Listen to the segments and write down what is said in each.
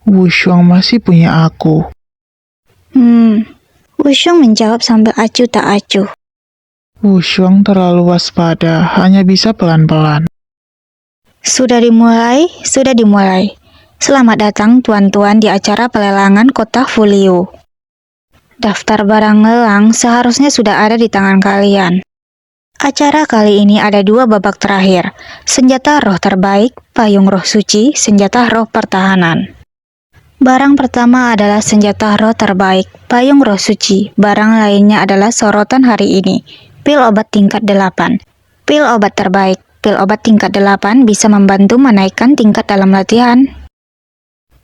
Wushuang masih punya aku. Wushuang menjawab sambil acuh tak acuh. Wushuang terlalu waspada, hanya bisa pelan-pelan. Sudah dimulai, sudah dimulai. Selamat datang tuan-tuan di acara pelelangan kota Fuliu. Daftar barang lelang seharusnya sudah ada di tangan kalian. Acara kali ini ada 2 babak terakhir. Senjata roh terbaik, payung roh suci, senjata roh pertahanan. Barang pertama adalah senjata roh terbaik, payung roh suci. Barang lainnya adalah sorotan hari ini, pil obat tingkat 8. Pil obat terbaik, pil obat tingkat 8 bisa membantu menaikkan tingkat dalam latihan.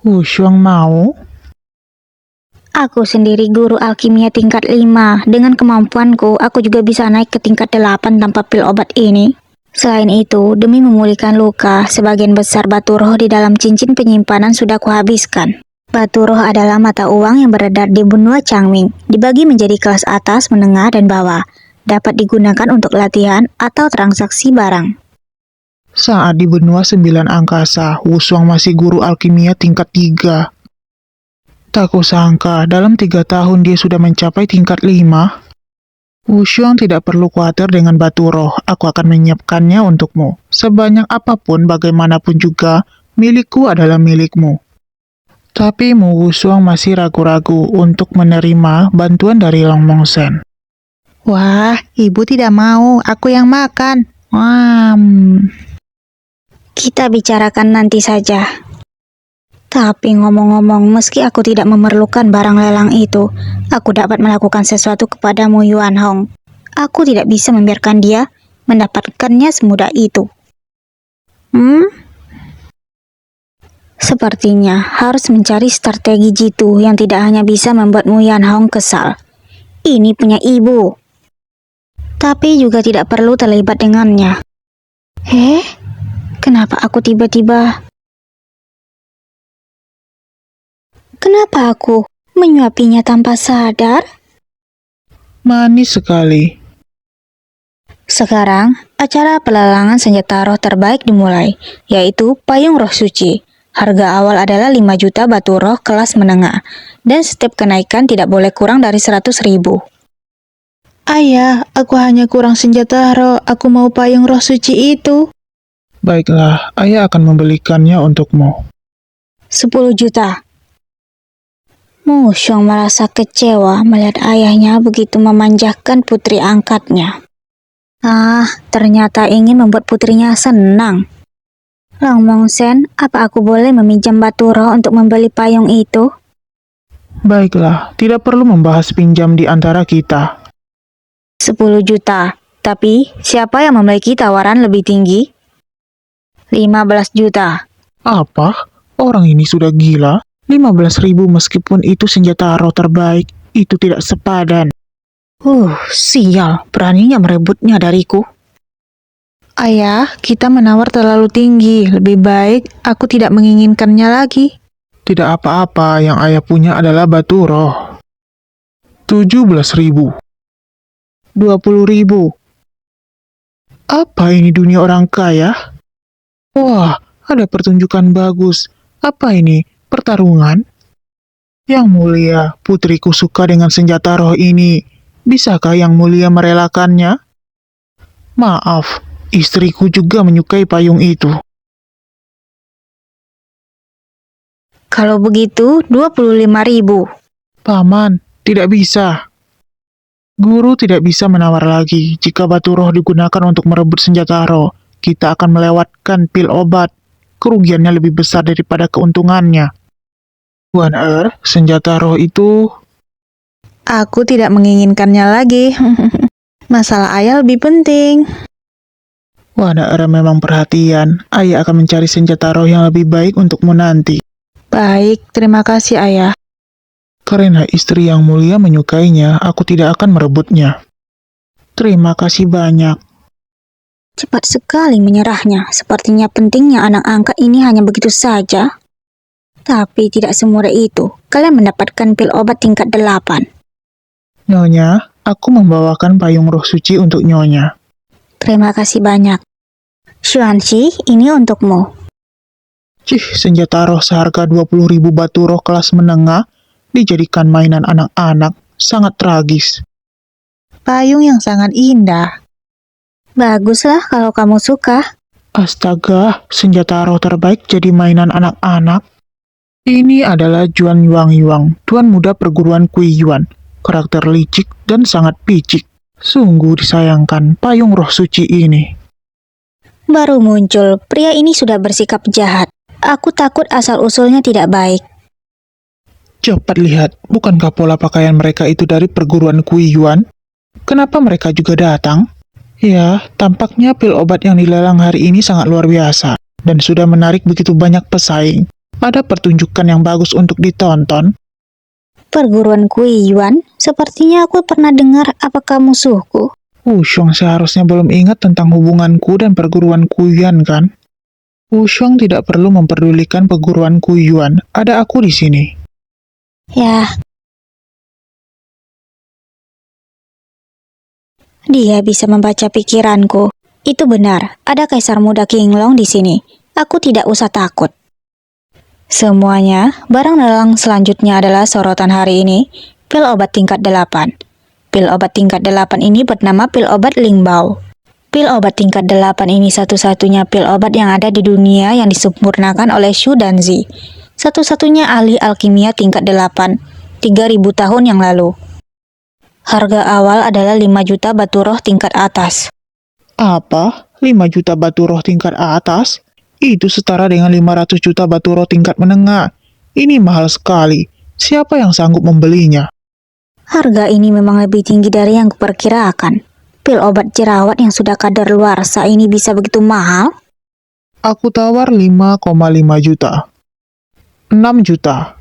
Wushuang mau? Aku sendiri guru alkimia tingkat 5. Dengan kemampuanku, aku juga bisa naik ke tingkat 8 tanpa pil obat ini. Selain itu, demi memulihkan luka, sebagian besar batu roh di dalam cincin penyimpanan sudah kuhabiskan. Batu roh adalah mata uang yang beredar di benua Changming, dibagi menjadi kelas atas, menengah, dan bawah. Dapat digunakan untuk latihan atau transaksi barang. Saat di benua 9 angkasa, Wushuang masih guru alkimia tingkat 3. Tak kusangka, dalam 3 tahun dia sudah mencapai tingkat 5. Wushuang tidak perlu khawatir dengan batu roh, aku akan menyiapkannya untukmu. Sebanyak apapun, bagaimanapun juga, milikku adalah milikmu. Tapi Mu Wushuang masih ragu-ragu untuk menerima bantuan dari Long Mongsen. Wah, ibu tidak mau, aku yang makan. Kita bicarakan nanti saja. Tapi ngomong-ngomong, meski aku tidak memerlukan barang lelang itu, aku dapat melakukan sesuatu kepadamu Yuan Hong. Aku tidak bisa membiarkan dia mendapatkannya semudah itu. Sepertinya harus mencari strategi jitu yang tidak hanya bisa membuatmu Yuan Hong kesal. Ini punya ibu. Tapi juga tidak perlu terlibat dengannya. Kenapa aku tiba-tiba... Kenapa aku menyuapinya tanpa sadar? Manis sekali. Sekarang, acara pelelangan senjata roh terbaik dimulai, yaitu payung roh suci. Harga awal adalah 5 juta batu roh kelas menengah, dan setiap kenaikan tidak boleh kurang dari 100.000. Ayah, aku hanya kurang senjata roh, aku mau payung roh suci itu. Baiklah, ayah akan membelikannya untukmu. 10 juta. Wushuang merasa kecewa melihat ayahnya begitu memanjakan putri angkatnya. Ternyata ingin membuat putrinya senang. Long Mongsen, apa aku boleh meminjam batu roh untuk membeli payung itu? Baiklah, tidak perlu membahas pinjam di antara kita. 10 juta. Tapi, siapa yang memiliki tawaran lebih tinggi? 15 juta. Apa? Orang ini sudah gila? 15.000 meskipun itu senjata roh terbaik, itu tidak sepadan. Sial, beraninya merebutnya dariku. Ayah, kita menawar terlalu tinggi. Lebih baik aku tidak menginginkannya lagi. Tidak apa-apa, yang ayah punya adalah batu roh. 17.000. 20.000. Apa ini dunia orang kaya? Wah, ada pertunjukan bagus. Apa ini? Pertarungan? Yang mulia, putriku suka dengan senjata roh ini. Bisakah yang mulia merelakannya? Maaf, istriku juga menyukai payung itu. Kalau begitu, 25.000. Paman, tidak bisa. Guru tidak bisa menawar lagi. Jika batu roh digunakan untuk merebut senjata roh, kita akan melewatkan pil obat. Kerugiannya lebih besar daripada keuntungannya. Tuan senjata roh itu... Aku tidak menginginkannya lagi. Masalah ayah lebih penting. Wan memang perhatian. Ayah akan mencari senjata roh yang lebih baik untukmu nanti. Baik, terima kasih ayah. Karena istri yang mulia menyukainya, aku tidak akan merebutnya. Terima kasih banyak. Cepat sekali menyerahnya. Sepertinya pentingnya anak angkat ini hanya begitu saja. Tapi tidak semudah itu. Kalian mendapatkan pil obat tingkat 8. Nyonya, aku membawakan payung roh suci untuk Nyonya. Terima kasih banyak. Xuanxi, ini untukmu. Senjata roh seharga 20.000 batu roh kelas menengah dijadikan mainan anak-anak, sangat tragis. Payung yang sangat indah. Baguslah kalau kamu suka. Astaga, senjata roh terbaik jadi mainan anak-anak. Ini adalah Juan Yuang Yuang, tuan muda perguruan Kui Yuan. Karakter licik dan sangat picik. Sungguh disayangkan payung roh suci ini. Baru muncul, pria ini sudah bersikap jahat. Aku takut asal-usulnya tidak baik. Cepat lihat, bukankah pola pakaian mereka itu dari perguruan Kui Yuan? Kenapa mereka juga datang? Ya, tampaknya pil obat yang dilelang hari ini sangat luar biasa, dan sudah menarik begitu banyak pesaing. Ada pertunjukan yang bagus untuk ditonton. Perguruan Kui Yuan, sepertinya aku pernah dengar. Apakah musuhku? Wushong seharusnya belum ingat tentang hubunganku dan perguruan Kui Yuan kan? Wushong tidak perlu memperdulikan perguruan Kui Yuan, ada aku di sini. Ya. Dia bisa membaca pikiranku. Itu benar, ada Kaisar Muda Qinglong di sini. Aku tidak usah takut. Semuanya, barang lelang selanjutnya adalah sorotan hari ini, pil obat tingkat 8. Pil obat tingkat 8 ini bernama pil obat Lingbao. Pil obat tingkat 8 ini satu-satunya pil obat yang ada di dunia yang disempurnakan oleh Shu Danzi. Satu-satunya ahli alkimia tingkat 8, 3000 tahun yang lalu. Harga awal adalah 5 juta batu roh tingkat atas. Apa? 5 juta batu roh tingkat atas? Itu setara dengan 500 juta batu roh tingkat menengah. Ini mahal sekali. Siapa yang sanggup membelinya? Harga ini memang lebih tinggi dari yang kuperkirakan. Pil obat jerawat yang sudah kadaluarsa ini bisa begitu mahal? Aku tawar 5,5 juta. 6 juta.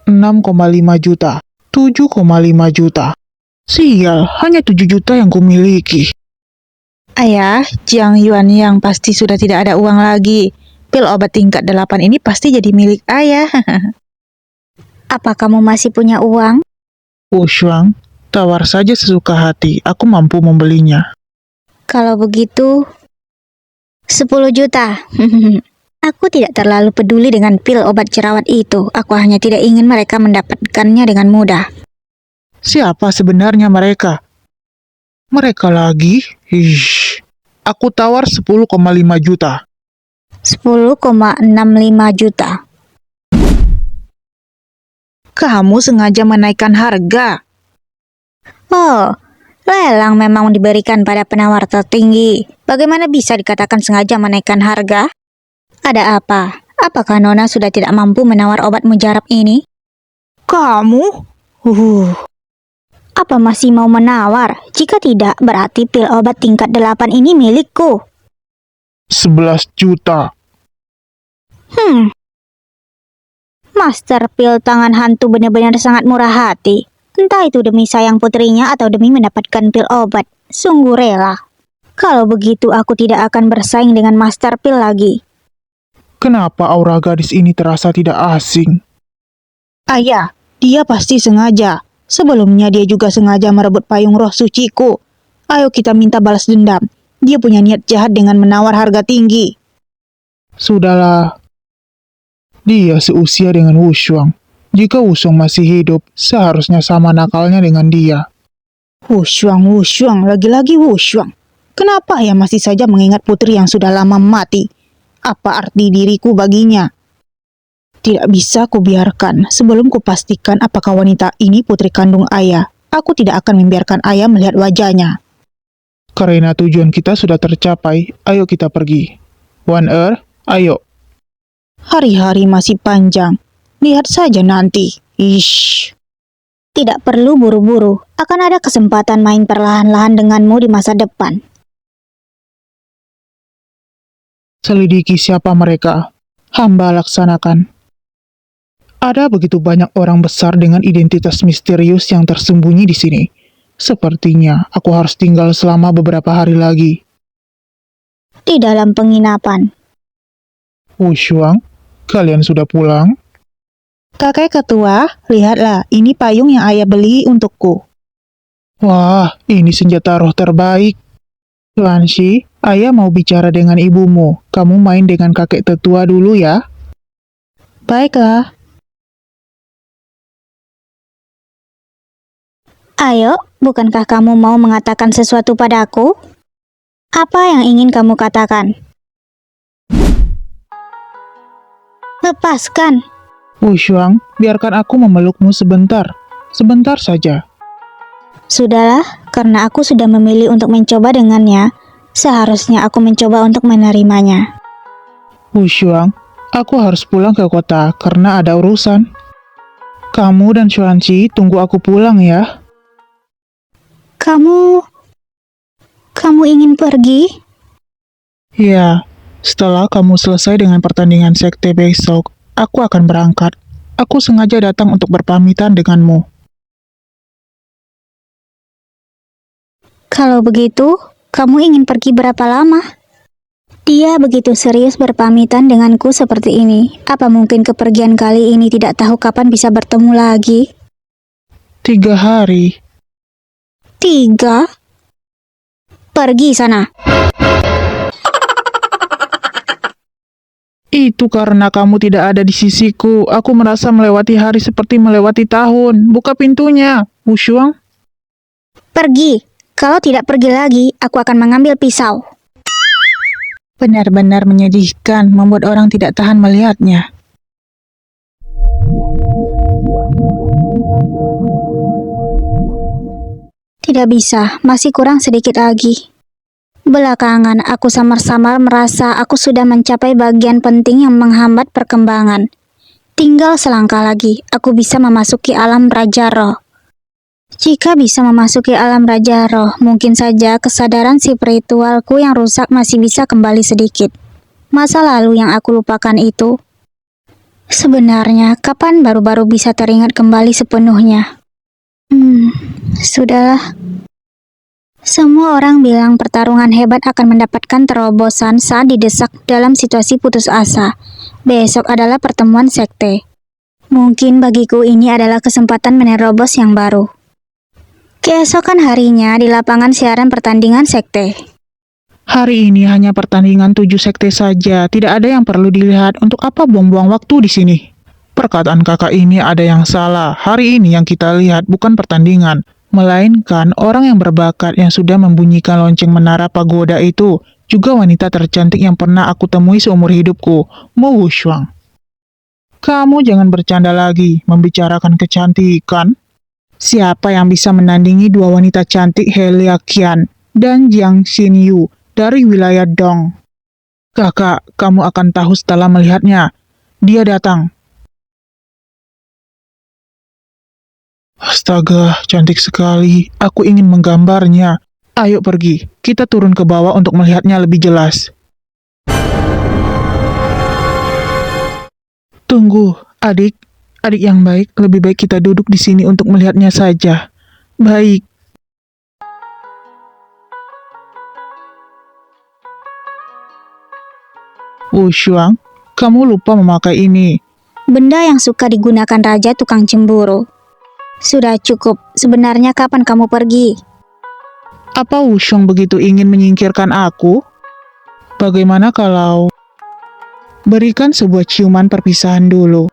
6,5 juta. 7,5 juta. Sial, hanya 7 juta yang kumiliki. Ayah, Jiang Yuan yang pasti sudah tidak ada uang lagi. Pil obat tingkat 8 ini pasti jadi milik ayah. Apa kamu masih punya uang? Wushuang, tawar saja sesuka hati, aku mampu membelinya. Kalau begitu, 10 juta. Aku tidak terlalu peduli dengan pil obat jerawat itu. Aku hanya tidak ingin mereka mendapatkannya dengan mudah. Siapa sebenarnya mereka? Mereka lagi? Aku tawar 10,5 juta. 10,65 juta. Kamu sengaja menaikkan harga. Oh, lelang memang diberikan pada penawar tertinggi. Bagaimana bisa dikatakan sengaja menaikkan harga? Ada apa? Apakah Nona sudah tidak mampu menawar obat mujarab ini? Kamu? Apa masih mau menawar? Jika tidak, berarti pil obat tingkat 8 ini milikku. 11 juta. Master pil tangan hantu benar-benar sangat murah hati. Entah itu demi sayang putrinya atau demi mendapatkan pil obat. Sungguh rela. Kalau begitu aku tidak akan bersaing dengan master pil lagi. Kenapa aura gadis ini terasa tidak asing? Ayah, dia pasti sengaja. Sebelumnya dia juga sengaja merebut payung roh suciku. Ayo kita minta balas dendam. Dia punya niat jahat dengan menawar harga tinggi. Sudahlah. Dia seusia dengan Wushuang. Jika Wushuang masih hidup, seharusnya sama nakalnya dengan dia. Wushuang, lagi-lagi Wushuang. Kenapa ia masih saja mengingat putri yang sudah lama mati? Apa arti diriku baginya? Tidak bisa kubiarkan sebelum kupastikan apakah wanita ini putri kandung ayah. Aku tidak akan membiarkan ayah melihat wajahnya. Karena tujuan kita sudah tercapai, ayo kita pergi. One Earth, ayo. Hari-hari masih panjang. Lihat saja nanti. Tidak perlu buru-buru. Akan ada kesempatan main perlahan-lahan denganmu di masa depan. Selidiki siapa mereka. Hamba laksanakan. Ada begitu banyak orang besar dengan identitas misterius yang tersembunyi di sini. Sepertinya aku harus tinggal selama beberapa hari lagi. Di dalam penginapan. Wushuang, kalian sudah pulang? Kakek ketua, lihatlah, ini payung yang ayah beli untukku. Wah, ini senjata roh terbaik. Tuan Shi, Ayah mau bicara dengan ibumu. Kamu main dengan kakek tetua dulu ya. Baiklah. Ayo, bukankah kamu mau mengatakan sesuatu padaku? Apa yang ingin kamu katakan? Lepaskan. Wushuang, biarkan aku memelukmu sebentar. Sebentar saja. Sudahlah, karena aku sudah memilih untuk mencoba dengannya, seharusnya aku mencoba untuk menerimanya. Wushuang, aku harus pulang ke kota karena ada urusan. Kamu dan Xuanqi tunggu aku pulang ya. Kamu ingin pergi? Ya, setelah kamu selesai dengan pertandingan sekte besok, aku akan berangkat. Aku sengaja datang untuk berpamitan denganmu. Kalau begitu, kamu ingin pergi berapa lama? Dia begitu serius berpamitan denganku seperti ini. Apa mungkin kepergian kali ini tidak tahu kapan bisa bertemu lagi? 3 hari. 3? Pergi sana. Itu karena kamu tidak ada di sisiku. Aku merasa melewati hari seperti melewati tahun. Buka pintunya, Wushuang. Pergi. Kalau tidak pergi lagi, aku akan mengambil pisau. Benar-benar menyedihkan, membuat orang tidak tahan melihatnya. Tidak bisa, masih kurang sedikit lagi. Belakangan, aku samar-samar merasa aku sudah mencapai bagian penting yang menghambat perkembangan. Tinggal selangkah lagi, aku bisa memasuki alam Raja Roh. Jika bisa memasuki alam Raja Roh, mungkin saja kesadaran spiritualku yang rusak masih bisa kembali sedikit. Masa lalu yang aku lupakan itu, sebenarnya kapan baru-baru bisa teringat kembali sepenuhnya? Sudahlah. Semua orang bilang pertarungan hebat akan mendapatkan terobosan saat didesak dalam situasi putus asa. Besok adalah pertemuan sekte. Mungkin bagiku ini adalah kesempatan menerobos yang baru. Keesokan harinya di lapangan siaran pertandingan sekte. Hari ini hanya pertandingan 7 sekte saja. Tidak ada yang perlu dilihat. Untuk apa buang-buang waktu di sini? Perkataan kakak ini ada yang salah. Hari ini yang kita lihat bukan pertandingan, melainkan orang yang berbakat yang sudah membunyikan lonceng menara pagoda itu, juga wanita tercantik yang pernah aku temui seumur hidupku, Mo Wushuang. Kamu jangan bercanda lagi, membicarakan kecantikan. Siapa yang bisa menandingi dua wanita cantik Helia Qian dan Jiang Xinyu dari wilayah Dong? Kakak, kamu akan tahu setelah melihatnya. Dia datang. Astaga, cantik sekali. Aku ingin menggambarnya. Ayo pergi, kita turun ke bawah untuk melihatnya lebih jelas. Tunggu, adik. Adik yang baik, lebih baik kita duduk di sini untuk melihatnya saja. Baik. Wushuang, kamu lupa memakai ini. Benda yang suka digunakan raja tukang cemburu. Sudah cukup, sebenarnya kapan kamu pergi? Apa Wushuang begitu ingin menyingkirkan aku? Bagaimana kalau berikan sebuah ciuman perpisahan dulu?